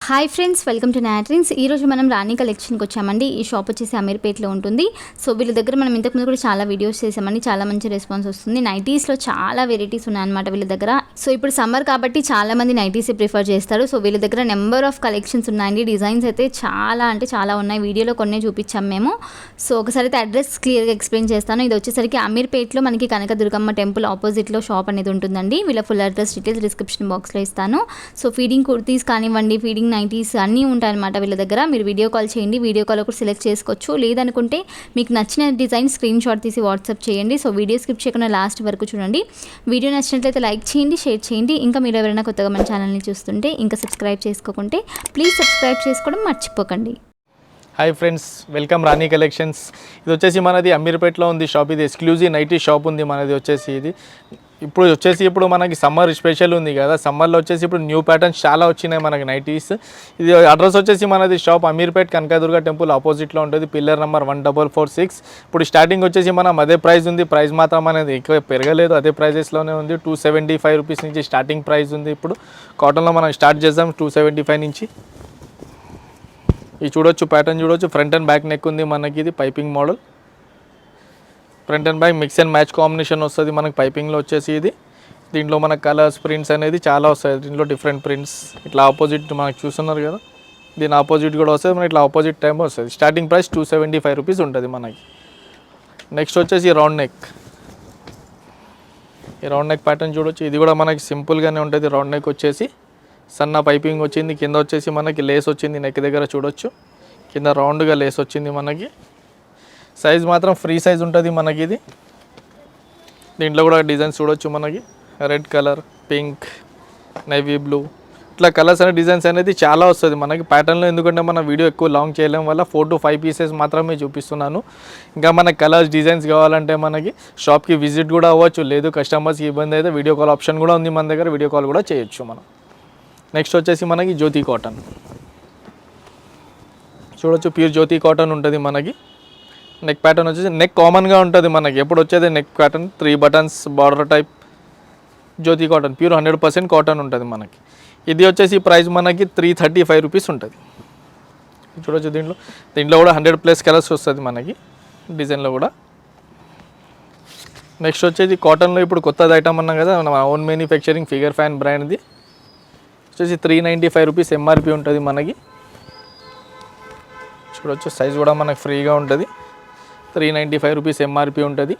Hi friends, welcome to nighties. ఈరోజు మనం రాణి కలెక్షన్కి వచ్చామండి. ఈ షాప్ వచ్చేసి అమీర్పేట్లో ఉంటుంది. సో వీళ్ళ దగ్గర మనం ఇంతకుముందు కూడా చాలా వీడియోస్ చేసామండి. చాలా మంచి రెస్పాన్స్ వస్తుంది. నైటీస్లో చాలా వెరైటీస్ ఉన్నాయన్నమాట వీళ్ళ దగ్గర. సో ఇప్పుడు సమ్మర్ కాబట్టి చాలా మంది నైటీసే ప్రిఫర్ చేస్తారు. సో వీళ్ళ దగ్గర నెంబర్ ఆఫ్ కలెక్షన్స్ ఉన్నాయండి. డిజైన్స్ అయితే చాలా ఉన్నాయి. వీడియోలో కొన్నే చూపించాం మేము. సో ఒకసారి అయితే అడ్రస్ క్లియర్గా ఎక్స్ప్లెయిన్ చేస్తాను. ఇది వచ్చేసరికి అమీర్పేట్లో మనకి కనకదుర్గమ్మ టెంపుల్ ఆపోజిట్లో షాప్ అనేది ఉంటుందండి. వీళ్ళ ఫుల్ అడ్రస్ డీటెయిల్స్ డిస్క్రిప్షన్ బాక్స్లో ఇస్తాను. సో ఫీడింగ్ కుర్తీస్ కానివ్వండి, ఫీడింగ్ నైటీస్ అన్నీ ఉంటాయన్నమాట వీళ్ళ దగ్గర. మీరు వీడియో కాల్ చేయండి. వీడియో కాల్ కూడా సెలెక్ట్ చేసుకోవచ్చు. లేదనుకుంటే మీకు నచ్చిన డిజైన్ స్క్రీన్ షాట్ తీసి వాట్సాప్ చేయండి. సో వీడియో స్కిప్ చేయకుండా లాస్ట్ వరకు చూడండి. వీడియో నచ్చినట్లయితే లైక్ చేయండి, షేర్ చేయండి. ఇంకా మీరు ఎవరైనా కొత్తగా మన ఛానల్ని చూస్తుంటే ఇంకా సబ్స్క్రైబ్ చేసుకోకుంటే ప్లీజ్ సబ్స్క్రైబ్ చేసుకోవడం మర్చిపోకండి. హాయ్ ఫ్రెండ్స్, వెల్కమ్ రాణి కలెక్షన్స్. ఇది వచ్చేసి మనది అమీర్పేట్లో ఉంది షాప్. ఇది ఎక్స్క్లూజివ్ నైటీ షాప్ ఉంది మనది వచ్చేసి. ఇది ఇప్పుడు మనకి సమ్మర్ స్పెషల్ ఉంది కదా. సమ్మర్లో వచ్చేసి ఇప్పుడు న్యూ ప్యాటర్న్స్ చాలా వచ్చినాయి మనకి నైటీస్. ఇది అడ్రస్ వచ్చేసి మనది షాప్ అమీర్పేట్ కనకదుర్గ టెంపుల్ ఆపోజిట్లో ఉంటుంది. Pillar number 1446. ఇప్పుడు స్టార్టింగ్ వచ్చేసి మనం అదే ప్రైస్ ఉంది. ప్రైస్ మాత్రం అనేది ఎక్కువ పెరగలేదు, అదే ప్రైజెస్లోనే ఉంది. 275 రూపీస్ నుంచి స్టార్టింగ్ ప్రైస్ ఉంది. ఇప్పుడు కాటన్లో మనం స్టార్ట్ చేద్దాం 275 నుంచి. ఇది చూడొచ్చు, ప్యాటర్న్ చూడొచ్చు. ఫ్రంట్ అండ్ బ్యాక్ నెక్ ఉంది మనకి. ఇది piping model. Front and back mix and match combination వస్తుంది మనకి పైపింగ్లో వచ్చేసి. ఇది దీంట్లో మనకు కలర్స్, ప్రింట్స్ అనేది చాలా వస్తాయి. దీంట్లో డిఫరెంట్ ప్రింట్స్ ఇట్లా ఆపోజిట్ మనకు చూస్తున్నారు కదా, దీని ఆపోజిట్ కూడా వస్తుంది మనకి. ఇట్లా ఆపోజిట్ టైం వస్తుంది. స్టార్టింగ్ ప్రైస్ 275 రూపీస్ ఉంటుంది మనకి. నెక్స్ట్ వచ్చేసి రౌండ్ నెక్. ఈ రౌండ్ నెక్ ప్యాటర్న్ చూడొచ్చు. ఇది కూడా మనకి సింపుల్గానే ఉంటుంది. రౌండ్ నెక్ వచ్చేసి సన్న పైపింగ్ వచ్చింది. కింద వచ్చేసి మనకి లేస్ వచ్చింది. నెక్ దగ్గర చూడొచ్చు కింద రౌండ్గా లేస్ వచ్చింది మనకి. సైజ్ మాత్రం ఫ్రీ సైజ్ ఉంటుంది మనకి. ఇది దీంట్లో కూడా డిజైన్స్ చూడొచ్చు మనకి. Red colour, pink, navy blue, ఇట్లా కలర్స్ అనే డిజైన్స్ అనేది చాలా వస్తుంది మనకి ప్యాటర్న్లో. ఎందుకంటే మన వీడియో ఎక్కువ లాంగ్ చేయలేం వల్ల 4 to 5 పీసెస్ మాత్రమే చూపిస్తున్నాను. ఇంకా మనకి కలర్స్, డిజైన్స్ కావాలంటే మనకి షాప్కి విజిట్ కూడా అవ్వచ్చు. లేదు కస్టమర్స్కి ఇబ్బంది అయితే వీడియో కాల్ ఆప్షన్ కూడా ఉంది మన దగ్గర. వీడియో కాల్ కూడా చేయొచ్చు మనం. నెక్స్ట్ వచ్చేసి మనకి జ్యోతి కాటన్ చూడొచ్చు. ప్యూర్ జ్యోతి కాటన్ ఉంటుంది మనకి. నెక్ ప్యాటర్న్ వచ్చేసి నెక్ కామన్గా ఉంటుంది మనకి. ఎప్పుడు వచ్చేది neck pattern 3 buttons border type Jyothi cotton. Pure 100% cotton ఉంటుంది మనకి. ఇది వచ్చేసి ప్రైస్ మనకి 335 రూపీస్ ఉంటుంది. చూడొచ్చు. దీంట్లో కూడా 100+ కలర్స్ వస్తుంది మనకి డిజైన్లో కూడా. నెక్స్ట్ వచ్చేది కాటన్లో ఇప్పుడు కొత్తది ఐటమ్ అన్నాం కదా, మన ఓన్ మ్యానుఫ్యాక్చరింగ్ ఫిగర్ ఫ్యాన్ బ్రాండ్ది. వచ్చేసి 395 రూపీస్ ఎంఆర్పి ఉంటుంది మనకి. చూడొచ్చు. సైజ్ కూడా మనకు ఫ్రీగా ఉంటుంది. 395 రూపీస్ ఎంఆర్పి ఉంటుంది.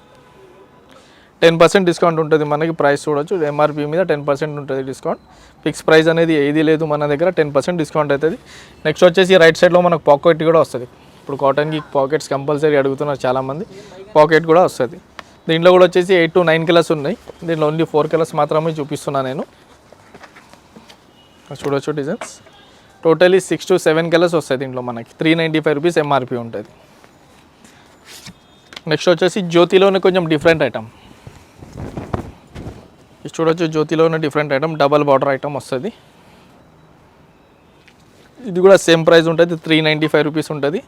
10% డిస్కౌంట్ ఉంటుంది మనకి. ప్రైస్ చూడొచ్చు. ఎంఆర్పి మీద 10% ఉంటుంది డిస్కౌంట్. ఫిక్స్ ప్రైస్ అనేది ఏది లేదు మన దగ్గర. 10% డిస్కౌంట్ అవుతుంది. నెక్స్ట్ వచ్చేసి రైట్ సైడ్లో మనకు పాకెట్ కూడా వస్తుంది. ఇప్పుడు కాటన్కి పాకెట్స్ కంపల్సరీ అడుగుతున్నారు చాలామంది. పాకెట్ కూడా వస్తుంది. దీంట్లో కూడా వచ్చేసి 8 to 9 కలర్స్ ఉన్నాయి. దీంట్లో ఓన్లీ 4 కలర్స్ మాత్రమే చూపిస్తున్నాను నేను. చూడొచ్చు డిజైన్స్. టోటలీ 6 to 7 కలర్స్ వస్తాయి దీంట్లో మనకి. 395 రూపీస్ ఎంఆర్పి ఉంటుంది. నెక్స్ట్ వచ్చేసి జ్యోతిలోనే కొంచెం డిఫరెంట్ ఐటమ్. చూడొచ్చు. జ్యోతిలోనే different item, double border item వస్తుంది. ఇది కూడా సేమ్ ప్రైస్ ఉంటుంది. 395 రూపీస్ ఉంటుంది.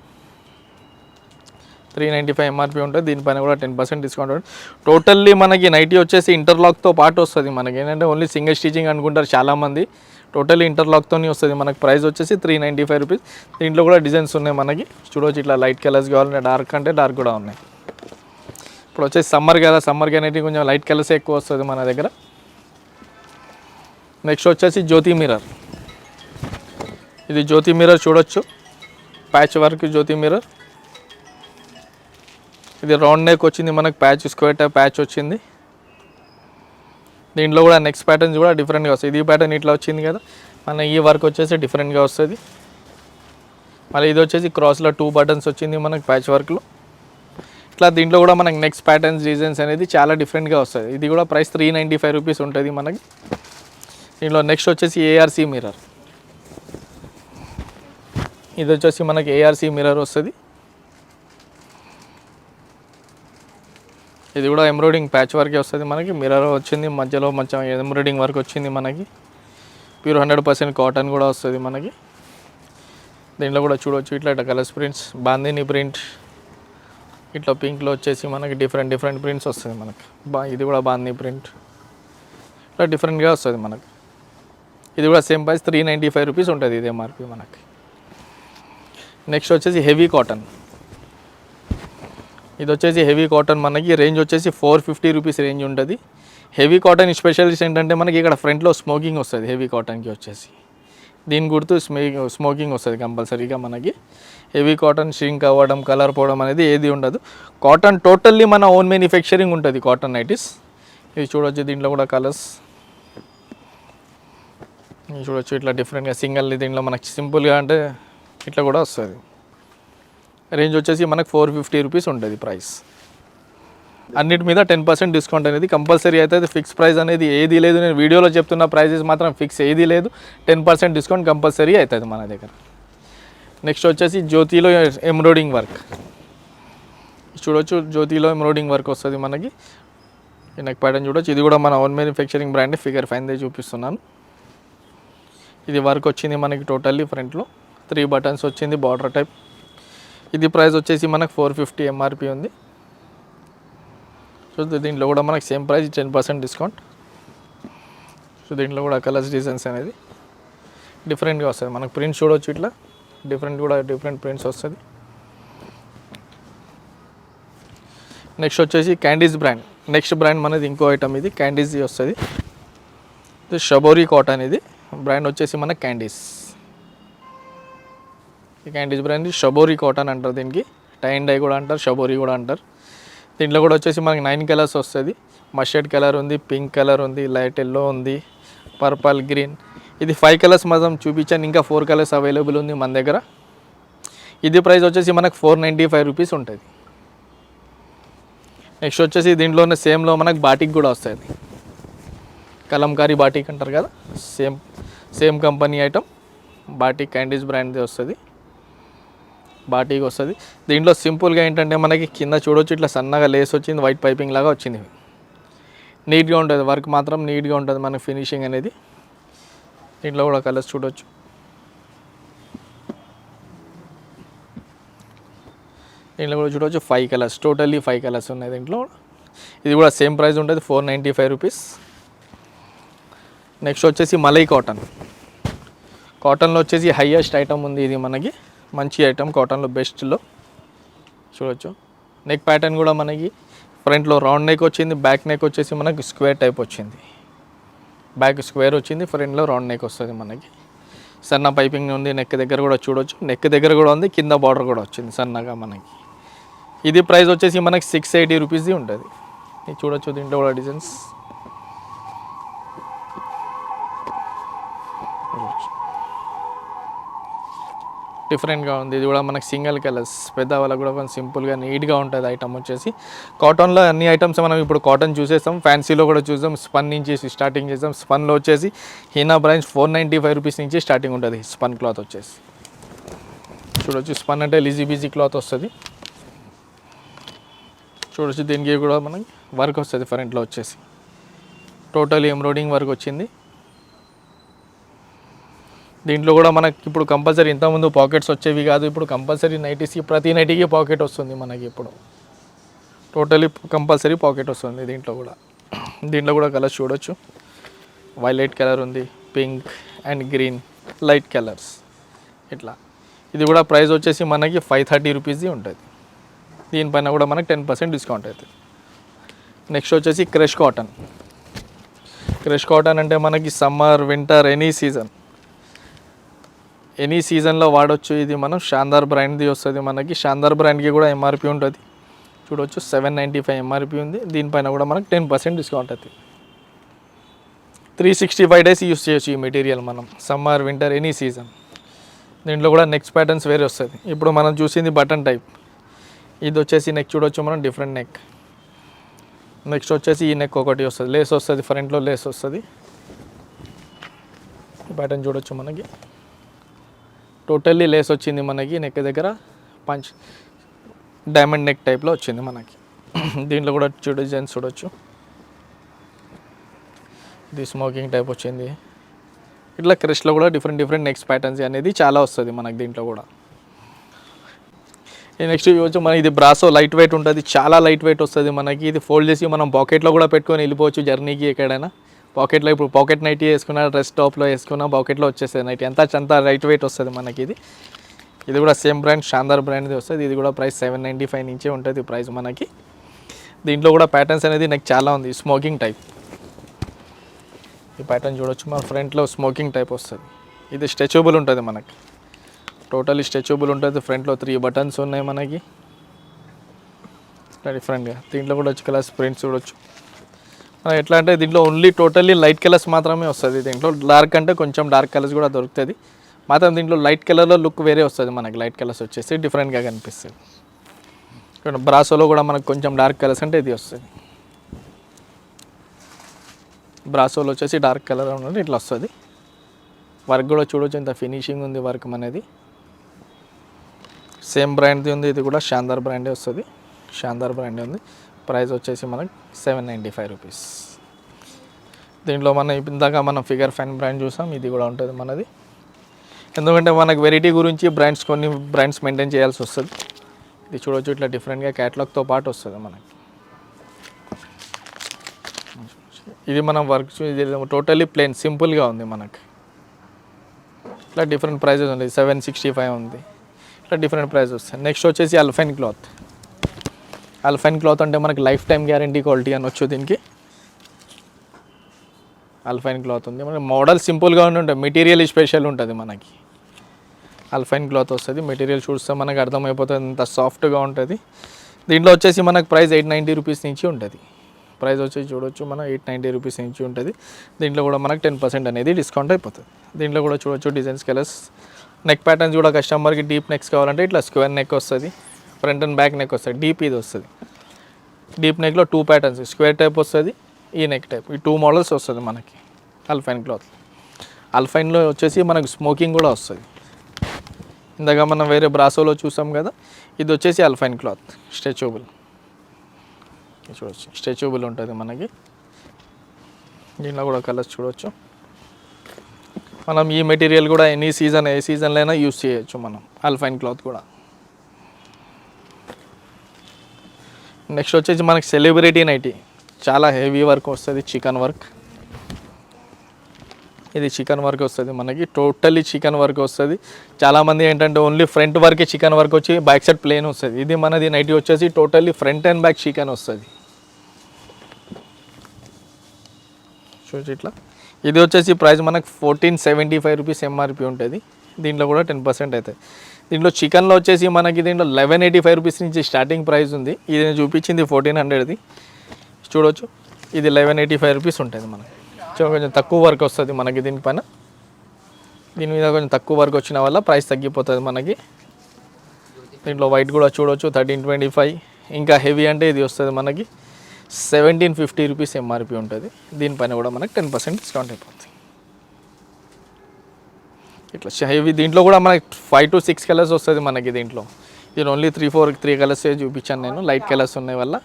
395 ఎంఆర్పి ఉంటుంది. దీనిపైన కూడా 10% డిస్కౌంట్ ఉంటుంది. టోటల్లీ మనకి నైటీ వచ్చేసి ఇంటర్లాక్తో పాటు వస్తుంది మనకి. ఏంటంటే ఓన్లీ సింగిల్ స్టిచింగ్ అనుకుంటారు చాలామంది. టోటల్లీ ఇంటర్లాక్తోనే వస్తుంది మనకి. ప్రైస్ వచ్చేసి 395 రూపీస్. దీంట్లో కూడా డిజైన్స్ ఉన్నాయి మనకి. చూడవచ్చు. ఇట్లా లైట్ కలర్స్ కావాలంటే డార్క్ అంటే డార్క్ కూడా ఉన్నాయి. ఇప్పుడు వచ్చేసి సమ్మర్ కదా, సమ్మర్కి అనేది కొంచెం లైట్ కలర్సే ఎక్కువ వస్తుంది మన దగ్గర. నెక్స్ట్ వచ్చేసి జ్యోతి మిర్రర్. ఇది జ్యోతి మిర్రర్ చూడొచ్చు. ప్యాచ్ వర్క్ జ్యోతి మిర్రర్. ఇది రౌండ్ నెక్ వచ్చింది మనకు. ప్యాచ్ స్క్వేర్ టైప్ ప్యాచ్ వచ్చింది. దీంట్లో కూడా నెక్స్ట్ ప్యాటర్న్స్ కూడా డిఫరెంట్గా వస్తుంది. ఇది ప్యాటర్న్ ఇట్లా వచ్చింది కదా, మన ఈ వర్క్ వచ్చేసి డిఫరెంట్గా వస్తుంది. మళ్ళీ ఇది వచ్చేసి క్రాస్లో 2 buttons వచ్చింది మనకు ప్యాచ్ వర్క్లో. ఇట్లా దీంట్లో కూడా మనకి నెక్స్ట్ ప్యాటర్న్స్, డిజైన్స్ అనేది చాలా డిఫరెంట్గా వస్తుంది. ఇది కూడా ప్రైస్ 395 రూపీస్ ఉంటుంది మనకి. దీంట్లో నెక్స్ట్ వచ్చేసి ఏఆర్సీ మిర్రర్. ఇది వచ్చేసి మనకి ఏఆర్సీ మిర్రర్ వస్తుంది. ఇది కూడా ఎంబ్రాయిడింగ్ ప్యాచ్ వర్కే వస్తుంది మనకి. మిర్రర్ వచ్చింది, మధ్యలో మంచి ఎంబ్రాయిడింగ్ వర్క్ వచ్చింది మనకి. ప్యూర్ 100% కాటన్ కూడా వస్తుంది మనకి. దీంట్లో కూడా చూడవచ్చు. ఇట్లా కలర్స్ ప్రింట్స్, బాందిని ప్రింట్, ఇట్లా పింక్లో వచ్చేసి మనకి డిఫరెంట్ ప్రింట్స్ వస్తుంది మనకి. ఇది కూడా బాందిని ప్రింట్. ఇట్లా డిఫరెంట్గా వస్తుంది మనకి. ఇది కూడా సేమ్ ప్రైస్ 395 రూపీస్ ఉంటుంది ఇది ఎంఆర్పి మనకి. నెక్స్ట్ వచ్చేసి హెవీ కాటన్. ఇది వచ్చేసి హెవీ కాటన్ మనకి రేంజ్ వచ్చేసి 450 రూపీస్ రేంజ్ ఉంటుంది. హెవీ కాటన్ స్పెషలిస్ట్ ఏంటంటే మనకి ఇక్కడ ఫ్రంట్లో స్మోకింగ్ వస్తుంది. హెవీ కాటన్కి వచ్చేసి దీని గుర్తు స్మోకింగ్ వస్తుంది కంపల్సరీగా మనకి. హెవీ కాటన్ షింక్ అవ్వడం, కలర్ పోవడం అనేది ఏది ఉండదు. కాటన్ టోటల్లీ మన ఓన్ మ్యానుఫ్యాక్చరింగ్ ఉంటుంది కాటన్ నైటీస్. ఇది చూడొచ్చు, దీంట్లో కూడా కలర్స్ చూడొచ్చు. ఇట్లా డిఫరెంట్గా సింగిల్, దీంట్లో మనకి సింపుల్గా అంటే ఇట్లా కూడా వస్తుంది. రేంజ్ వచ్చేసి మనకు 450 రూపీస్ ఉంటుంది ప్రైస్. అన్నిటి మీద 10% డిస్కౌంట్ అనేది కంపల్సరీ అవుతుంది. ఫిక్స్ ప్రైస్ అనేది ఏది లేదు. నేను వీడియోలో చెప్తున్న ప్రైజెస్ మాత్రం ఫిక్స్ ఏది లేదు. 10% డిస్కౌంట్ కంపల్సరీ అవుతుంది మన దగ్గర. నెక్స్ట్ వచ్చేసి జ్యోతిలో ఎంబ్రాయిడింగ్ వర్క్ చూడొచ్చు. జ్యోతిలో ఎంబ్రాయిడింగ్ వర్క్ వస్తుంది మనకి. నెక్ ప్యాటర్న్ చూడొచ్చు. ఇది కూడా మన ఓన్ మ్యానుఫ్యాక్చరింగ్ బ్రాండ్ ఫిగర్ 5 చూపిస్తున్నాను. ఇది వర్క్ వచ్చింది మనకి టోటల్లీ ఫ్రంట్లో 3 బటన్స్ వచ్చింది బార్డర్ టైప్. ఇది ప్రైస్ వచ్చేసి మనకు 450 ఎంఆర్పి ఉంది. సో దీంట్లో కూడా మనకి సేమ్ ప్రైస్ 10% డిస్కౌంట్. సో దీంట్లో కూడా కలర్స్ డిజైన్స్ అనేది డిఫరెంట్గా వస్తుంది మనకు. ప్రింట్స్ చూడవచ్చు, ఇట్లా డిఫరెంట్ ప్రింట్స్ వస్తుంది. నెక్స్ట్ వచ్చేసి క్యాండీస్ బ్రాండ్. నెక్స్ట్ బ్రాండ్ మనది ఇంకో ఐటమ్, ఇది క్యాండీస్ వస్తుంది. ఇది షబోరీ కాటన్. ఇది బ్రాండ్ వచ్చేసి మన క్యాండీస్. ఈ క్యాండీస్ బ్రాండ్ షబోరీ కాటన్ అంటారు. దీనికి టై అండ్ డై కూడా అంటారు, షబోరీ కూడా అంటారు. దీంట్లో కూడా వచ్చేసి మనకి 9 కలర్స్ వస్తుంది. మస్టర్డ్ కలర్ ఉంది, పింక్ కలర్ ఉంది, లైట్ ఎల్లో ఉంది, పర్పల్, గ్రీన్. ఇది 5 కలర్స్ మాత్రం చూపించాను. ఇంకా 4 కలర్స్ అవైలబుల్ ఉంది మన దగ్గర. ఇది ప్రైస్ వచ్చేసి మనకు 495 రూపీస్ ఉంటుంది. నెక్స్ట్ వచ్చేసి దీంట్లోనే సేమ్లో మనకు బాటిక్ కూడా వస్తుంది. కలంకారీ బాటిక్ అంటారు కదా, same company item. Batik candies బ్రాండ్ది వస్తుంది. బాటిక్ వస్తుంది. దీంట్లో సింపుల్గా ఏంటంటే మనకి కింద చూడొచ్చు, ఇట్లా సన్నగా లేస్ వచ్చింది, వైట్ పైపింగ్ లాగా వచ్చింది. నీట్గా ఉంటుంది, వర్క్ మాత్రం నీట్గా ఉంటుంది మనకి ఫినిషింగ్ అనేది. దీంట్లో కూడా కలర్స్ చూడొచ్చు. దీంట్లో కూడా చూడవచ్చు 5 కలర్స్, టోటల్లీ 5 కలర్స్ ఉన్నాయి దీంట్లో. ఇది కూడా సేమ్ ప్రైస్ ఉంటుంది 495 రూపీస్. నెక్స్ట్ వచ్చేసి మలై కాటన్. కాటన్లో వచ్చేసి హైయెస్ట్ ఐటమ్ ఉంది ఇది మనకి. మంచి ఐటమ్ కాటన్లో బెస్ట్లో చూడొచ్చు. నెక్ ప్యాటర్న్ కూడా మనకి ఫ్రంట్లో రౌండ్ నెక్ వచ్చింది, బ్యాక్ నెక్ వచ్చేసి మనకి స్క్వేర్ టైప్ వచ్చింది. బ్యాక్ స్క్వేర్ వచ్చింది, ఫ్రంట్లో రౌండ్ నెక్ వస్తుంది మనకి. సన్న పైపింగ్ ఉంది, నెక్ దగ్గర కూడా చూడొచ్చు. నెక్ దగ్గర కూడా ఉంది, కింద బార్డర్ కూడా వచ్చింది సన్నగా మనకి. ఇది ప్రైస్ వచ్చేసి మనకి 680 రూపీస్ది ఉంటుంది. ఇది చూడొచ్చు, దీంట్లో కూడా డిజైన్స్ డిఫరెంట్గా ఉంది. ఇది కూడా మనకి సింగిల్ కలర్స్, పెద్ద వాళ్ళకి కూడా కొంచెం సింపుల్గా నీట్గా ఉంటుంది ఐటమ్ వచ్చేసి. కాటన్లో అన్ని ఐటమ్స్ మనం ఇప్పుడు కాటన్ చూసేస్తాం, ఫ్యాన్సీలో కూడా చూసాం. స్పన్ నుంచి స్టార్టింగ్ చేస్తాం. స్పన్లో వచ్చేసి హీనా బ్రాంచ్ 495 రూపీస్ నుంచి స్టార్టింగ్ ఉంటుంది. స్పన్ క్లాత్ వచ్చేసి చూడొచ్చు. స్పన్ అంటే లిజీ క్లాత్ వస్తుంది చూడొచ్చు. దీనికి కూడా మనకి వర్క్ వస్తుంది ఫ్రంట్లో వచ్చేసి. టోటల్ ఎంబ్రాయిడింగ్ వర్క్ వచ్చింది. దీంట్లో కూడా మనకి ఇప్పుడు కంపల్సరీ, ఇంతకుముందు పాకెట్స్ వచ్చేవి కాదు, ఇప్పుడు కంపల్సరీ నైటీస్కి ప్రతి నైటీకి పాకెట్ వస్తుంది మనకి. ఇప్పుడు టోటలీ కంపల్సరీ పాకెట్ వస్తుంది దీంట్లో కూడా. దీంట్లో కూడా కలర్స్ చూడొచ్చు. వైలెట్ కలర్ ఉంది, pink and green, light colours ఇట్లా. ఇది కూడా ప్రైస్ వచ్చేసి మనకి 530 రూపీస్ది ఉంటుంది. దీనిపైన కూడా మనకి 10% డిస్కౌంట్ అవుతుంది. నెక్స్ట్ వచ్చేసి క్రష్ కాటన్. క్రష్ కాటన్ అంటే మనకి సమ్మర్, వింటర్, ఎనీ సీజన్లో వాడచ్చు. ఇది మనం శాందార్ బ్రాండ్ది వస్తుంది మనకి. శాందార్ బ్రాండ్కి కూడా ఎంఆర్పి ఉంటుంది చూడవచ్చు. 795 ఎంఆర్పి ఉంది. దీనిపైన కూడా మనకి 10% డిస్కౌంట్ అవుతుంది. 365 డేస్ యూస్ చేయొచ్చు ఈ మెటీరియల్ మనం, సమ్మర్, వింటర్, ఎనీ సీజన్. దీంట్లో కూడా నెక్స్ట్ ప్యాటర్న్స్ వేరే వస్తుంది. ఇప్పుడు మనం చూసింది బటన్ టైప్. ఇది వచ్చేసి నెక్ చూడవచ్చు మనం, డిఫరెంట్ నెక్. నెక్స్ట్ వచ్చేసి ఈ నెక్ ఒకటి వస్తుంది, లేస్ వస్తుంది, ఫ్రంట్లో లేస్ వస్తుంది. ఈ ప్యాటర్న్ చూడొచ్చు మనకి. టోటల్లీ లేస్ వచ్చింది మనకి. నెక్ దగ్గర పంచ్ డైమండ్ నెక్ టైప్లో వచ్చింది మనకి. దీంట్లో కూడా డిజైన్స్ చూడొచ్చు. ఇది స్మోకింగ్ టైప్ వచ్చింది. ఇట్లా క్రష్లో కూడా డిఫరెంట్ నెక్స్ట్ ప్యాటర్న్స్ అనేది చాలా వస్తుంది మనకి దీంట్లో కూడా. నెక్స్ట్ ఇవ్వచ్చు మన, ఇది బ్రాసో లైట్ వెయిట్ ఉంటుంది, చాలా లైట్ వెయిట్ వస్తుంది మనకి. ఇది ఫోల్డ్ చేసి మనం పాకెట్లో కూడా పెట్టుకొని వెళ్ళిపోవచ్చు జర్నీకి ఎక్కడైనా. పాకెట్లో ఇప్పుడు పాకెట్ నైటీ వేసుకున్న, డ్రెస్ టాప్లో వేసుకున్న పాకెట్లో వచ్చేస్తుంది నైటీ. అంత లైట్ వెయిట్ వస్తుంది మనకి ఇది. ఇది కూడా సేమ్ బ్రాండ్, శాందార్ బ్రాండ్ది వస్తుంది. ఇది కూడా ప్రైస్ 795 నుంచే ఉంటుంది ప్రైస్ మనకి. దీంట్లో కూడా ప్యాటర్న్స్ అనేది నాకు చాలా ఉంది. స్మోకింగ్ టైప్ ఈ ప్యాటర్న్ చూడొచ్చు. మన ఫ్రంట్లో స్మోకింగ్ టైప్ వస్తుంది. ఇది స్ట్రెచబుల్ ఉంటుంది మనకి, టోటలీ స్ట్రెచబుల్ ఉంటుంది. ఫ్రంట్లో 3 బటన్స్ ఉన్నాయి మనకి డిఫరెంట్గా. దీంట్లో కూడా వచ్చి కలర్స్ ప్రింట్స్ చూడొచ్చు. ఎట్లా అంటే దీంట్లో ఓన్లీ టోటల్లీ లైట్ కలర్స్ మాత్రమే వస్తుంది. దీంట్లో డార్క్ అంటే కొంచెం డార్క్ కలర్స్ కూడా దొరుకుతుంది. మాత్రం దీంట్లో లైట్ కలర్లో లుక్ వేరే వస్తుంది మనకి. లైట్ కలర్స్ వచ్చేసి డిఫరెంట్గా కనిపిస్తుంది. ఇక్కడ బ్రాసోలో కూడా మనకు కొంచెం డార్క్ కలర్స్ అంటే ఇది వస్తుంది. బ్రాసోలో వచ్చేసి డార్క్ కలర్ ఉన్నది ఇట్లా వస్తుంది. వర్క్ కూడా చూడొచ్చు, ఇంత ఫినిషింగ్ ఉంది వర్క్ అనేది. సేమ్ బ్రాండ్ది ఉంది. ఇది కూడా శాందార్ బ్రాండే వస్తుంది. శాందార్ బ్రాండే ఉంది. ప్రైస్ వచ్చేసి మనకి 795 రూపీస్. దీంట్లో ఇందాక మనం ఫిగర్ ఫ్యాన్ బ్రాండ్ చూసాం. ఇది కూడా ఉంటుంది మనది. ఎందుకంటే మనకు వెరైటీ గురించి కొన్ని బ్రాండ్స్ మెయింటైన్ చేయాల్సి వస్తుంది. ఇది చూడొచ్చు, ఇట్లా డిఫరెంట్గా క్యాటలాగ్తో పాటు వస్తుంది మనకి. ఇది మనం వర్క్ ఇది టోటల్లీ ప్లెయిన్ సింపుల్గా ఉంది మనకి. ఇట్లా డిఫరెంట్ ప్రైజెస్ ఉంది. 765 ఉంది. ఇట్లా డిఫరెంట్ ప్రైస్ వస్తాయి. నెక్స్ట్ వచ్చేసి అల్ఫైన్ క్లాత్. అల్ఫైన్ క్లాత్ అంటే మనకి లైఫ్ టైం గ్యారంటీ క్వాలిటీ అనొచ్చు దీనికి. అల్ఫైన్ క్లాత్ ఉంది మనకి. మోడల్ సింపుల్గా ఉంటుంది, మెటీరియల్ స్పెషల్ ఉంటుంది మనకి. అల్ఫైన్ క్లాత్ వస్తుంది. మెటీరియల్ చూస్తే మనకు అర్థమైపోతుంది ఎంత సాఫ్ట్గా ఉంటుంది. దీంట్లో వచ్చేసి మనకు ప్రైస్ 890 రూపీస్ నుంచి ఉంటుంది. ప్రైస్ వచ్చేసి చూడొచ్చు మనం 890 రూపీస్ నుంచి ఉంటుంది. దీంట్లో కూడా మనకు 10% అనేది డిస్కౌంట్ అయిపోతుంది. దీంట్లో కూడా చూడొచ్చు డిజైన్స్, కలర్స్. నెక్ ప్యాటర్న్స్ కూడా కస్టమర్కి డీప్ నెక్స్ కావాలంటే ఇట్లా స్క్వేర్ నెక్ వస్తుంది, ఫ్రంట్ అండ్ బ్యాక్ నెక్ వస్తుంది. డీప్ ఇది వస్తుంది. డీప్ నెక్లో 2 ప్యాటర్న్స్, స్క్వేర్ టైప్ వస్తుంది, ఈ నెక్ టైప్, ఈ 2 మోడల్స్ వస్తుంది మనకి అల్ఫైన్ క్లాత్. అల్ఫైన్లో వచ్చేసి మనకు స్మోకింగ్ కూడా వస్తుంది. ఇందాక మనం వేరే బ్రాసోలో చూసాం కదా, ఇది వచ్చేసి అల్ఫైన్ క్లాత్ స్ట్రెచబుల్. చూడవచ్చు, స్ట్రెచబుల్ ఉంటుంది మనకి. దీంట్లో కూడా కలర్స్ చూడవచ్చు. మనం ఈ మెటీరియల్ కూడా ఎనీ సీజన్ ఏ సీజన్లో అయినా యూస్ చేయొచ్చు మనం అల్ఫైన్ క్లాత్ కూడా. నెక్స్ట్ వచ్చేసి మనకి సెలబ్రిటీ నైటీ. చాలా హెవీ వర్క్ వస్తుంది, చికెన్ వర్క్. ఇది చికెన్ వర్క్ వస్తుంది మనకి, టోటల్లీ చికెన్ వర్క్ వస్తుంది. చాలామంది ఏంటంటే ఓన్లీ ఫ్రంట్ వరకే చికెన్ వర్క్ వచ్చి బ్యాక్ సైడ్ ప్లేన్ వస్తుంది. ఇది మనది నైటీ వచ్చేసి totally front and back chicken వస్తుంది. చూసి ఇట్లా. ఇది వచ్చేసి ప్రైస్ మనకు 1475 రూపీస్ ఎంఆర్పి ఉంటుంది. దీంట్లో కూడా 10% అవుతుంది. దీంట్లో చికెన్లో వచ్చేసి మనకి దీంట్లో 1185 రూపీస్ నుంచి స్టార్టింగ్ ప్రైస్ ఉంది. ఇది నేను చూపించింది 1400ది చూడవచ్చు. ఇది 1185 రూపీస్ ఉంటుంది మనకి. కొంచెం తక్కువ వర్క్ వస్తుంది మనకి దీనిపైన. దీని మీద కొంచెం తక్కువ వర్క్ వచ్చిన వల్ల ప్రైస్ తగ్గిపోతుంది మనకి. దీంట్లో వైట్ కూడా చూడవచ్చు 1325. ఇంకా హెవీ అంటే ఇది వస్తుంది మనకి 1750 రూపీస్ ఎంఆర్పి ఉంటుంది. దీనిపైన కూడా మనకి 10% డిస్కౌంట్ అయిపోతుంది. ఇట్లా హెవీ. దీంట్లో కూడా మనకి 5 to 6 కలర్స్ వస్తుంది మనకి. దీంట్లో ఇది ఓన్లీ 3 కలర్స్ చూపించాను నేను, లైట్ కలర్స్ ఉన్నాయి వల్ల.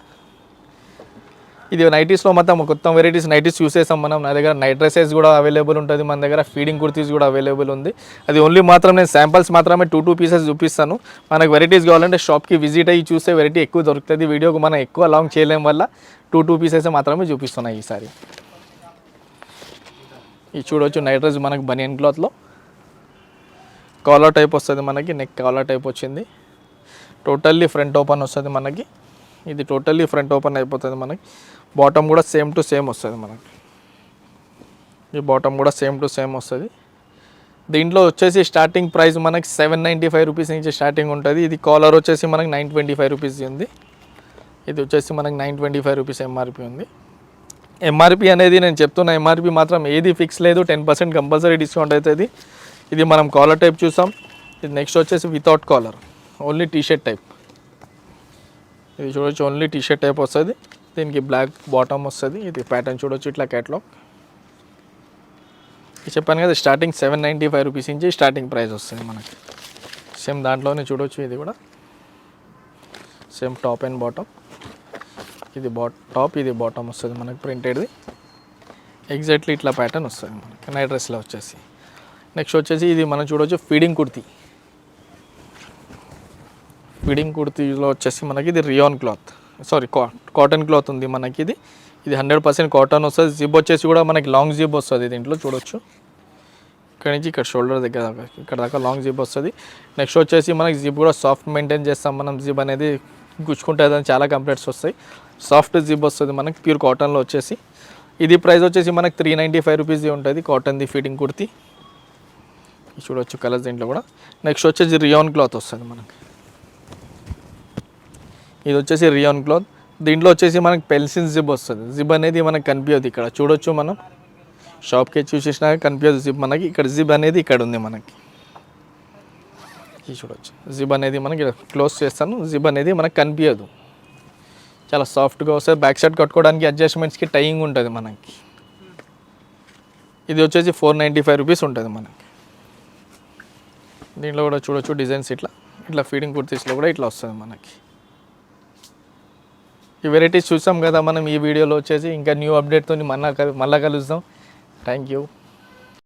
ఇది నైటీస్లో మొత్తం కొత్త వెరైటీస్ నైటీస్ చూసేసాం మనం. నా దగ్గర నైట్ డ్రెస్సెస్ కూడా అవైలబుల్ ఉంటుంది మన దగ్గర. ఫీడింగ్ కుర్తీస్ కూడా అవైలబుల్ ఉంది. అది ఓన్లీ మాత్రం నేను శాంపిల్స్ మాత్రమే 2 పీసెస్ చూపిస్తాను. మనకు వెరైటీస్ కావాలంటే షాప్కి విజిట్ అయ్యి చూస్తే వెరైటీ ఎక్కువ దొరుకుతుంది. వీడియోకి మనం ఎక్కువ లాంగ్ చేయలేం వల్ల 2 పీసెస్ మాత్రమే చూపిస్తున్నాయి ఈసారి. ఇది చూడవచ్చు నైట్ డ్రెస్ మనకు బనియన్ క్లాత్లో కాలర్ టైప్ వస్తుంది మనకి. నెక్ కాలర్ టైప్ వచ్చింది. టోటల్లీ ఫ్రంట్ ఓపెన్ వస్తుంది మనకి. ఇది టోటల్లీ ఫ్రంట్ ఓపెన్ అయిపోతుంది మనకి. బాటమ్ కూడా సేమ్ టు సేమ్ వస్తుంది మనకి. ఈ బాటమ్ కూడా సేమ్ టు సేమ్ వస్తుంది. దీంట్లో వచ్చేసి స్టార్టింగ్ ప్రైస్ మనకి 795 రూపీస్ నుంచి స్టార్టింగ్ ఉంటుంది. ఇది కాలర్ వచ్చేసి మనకి 925 రూపీస్ ఉంది. ఇది వచ్చేసి మనకి 925 రూపీస్ ఎంఆర్పి ఉంది. ఎంఆర్పి అనేది నేను చెప్తున్నా, ఎంఆర్పి మాత్రం ఏది ఫిక్స్ లేదు. 10% కంపల్సరీ డిస్కౌంట్ అవుతుంది. ఇది మనం కాలర్ టైప్ చూసాం. ఇది నెక్స్ట్ వచ్చేసి without collar, only T shirt type. ఇది చూడొచ్చు, ఓన్లీ టీషర్ట్ టైప్ వస్తుంది. దీనికి బ్లాక్ బాటమ్ వస్తుంది. ఇది ప్యాటర్న్ చూడొచ్చు ఇట్లా క్యాట్లాగ్. చెప్పాను కదా స్టార్టింగ్ 795 రూపీస్ నుంచి స్టార్టింగ్ ప్రైస్ వస్తుంది మనకి. సేమ్ దాంట్లోనే చూడొచ్చు. ఇది కూడా సేమ్ టాప్ అండ్ బాటమ్. ఇది టాప్, ఇది బాటమ్ వస్తుంది మనకి ప్రింటెడ్ది. ఎగ్జాక్ట్లీ ఇట్లా ప్యాటర్న్ వస్తుంది మనకి నైట్ డ్రెస్లో వచ్చేసి. నెక్స్ట్ వచ్చేసి ఇది మనం చూడవచ్చు ఫీడింగ్ కుర్తీ. ఫీడింగ్ కుర్తీలో వచ్చేసి మనకి ఇది rayon cloth, sorry cotton cloth ఉంది మనకి. ఇది ఇది 100% కాటన్ వస్తుంది. జిప్ వచ్చేసి కూడా మనకి లాంగ్ జిప్ వస్తుంది. దీంట్లో చూడొచ్చు, ఇక్కడ నుంచి ఇక్కడ షోల్డర్ దగ్గర దాకా ఇక్కడ దాకా లాంగ్ జిప్ వస్తుంది. నెక్స్ట్ వచ్చేసి మనకి జిప్ కూడా సాఫ్ట్ మెయింటైన్ చేస్తాం మనం. జిప్ అనేది గుచ్చుకుంటే చాలా కంప్లైంట్స్ వస్తాయి. సాఫ్ట్ జిప్ వస్తుంది మనకి ప్యూర్ కాటన్లో వచ్చేసి. ఇది ప్రైస్ వచ్చేసి మనకి 395 రూపీస్ ఉంటుంది. కాటన్ది ఫిట్టింగ్ కుర్తి చూడొచ్చు కలర్స్ దీంట్లో కూడా. నెక్స్ట్ వచ్చేసి రియాన్ క్లాత్ వస్తుంది మనకి. ఇది వచ్చేసి రియాన్ క్లాత్. దీంట్లో వచ్చేసి మనకి పెన్సిల్ జిప్ వస్తుంది. జిప్ అనేది మనకు కనిపించదు, ఇక్కడ చూడొచ్చు మనం షాప్కి చూసేసినా కనిపించదు జిప్ మనకి. ఇక్కడ జిప్ అనేది ఇక్కడ ఉంది మనకి, ఇది చూడొచ్చు. జిప్ అనేది మనకి క్లోజ్ చేస్తాను, జిప్ అనేది మనకు కనిపించదు. చాలా సాఫ్ట్గా వస్తుంది. బ్యాక్ సైడ్ కట్టుకోవడానికి అడ్జస్ట్మెంట్స్కి టైయింగ్ ఉంటుంది మనకి. ఇది వచ్చేసి 495 రూపీస్ ఉంటుంది మనకి. దీంట్లో కూడా చూడొచ్చు డిజైన్స్ ఇట్లా ఫీడింగ్ కుర్తీస్లో కూడా ఇట్లా వస్తుంది మనకి. ఈ వెరైటీస్ చూసాం కదా మనం ఈ వీడియోలో వచ్చేసి. ఇంకా న్యూ అప్డేట్తో మళ్ళీ కలుద్దాం. Thank you.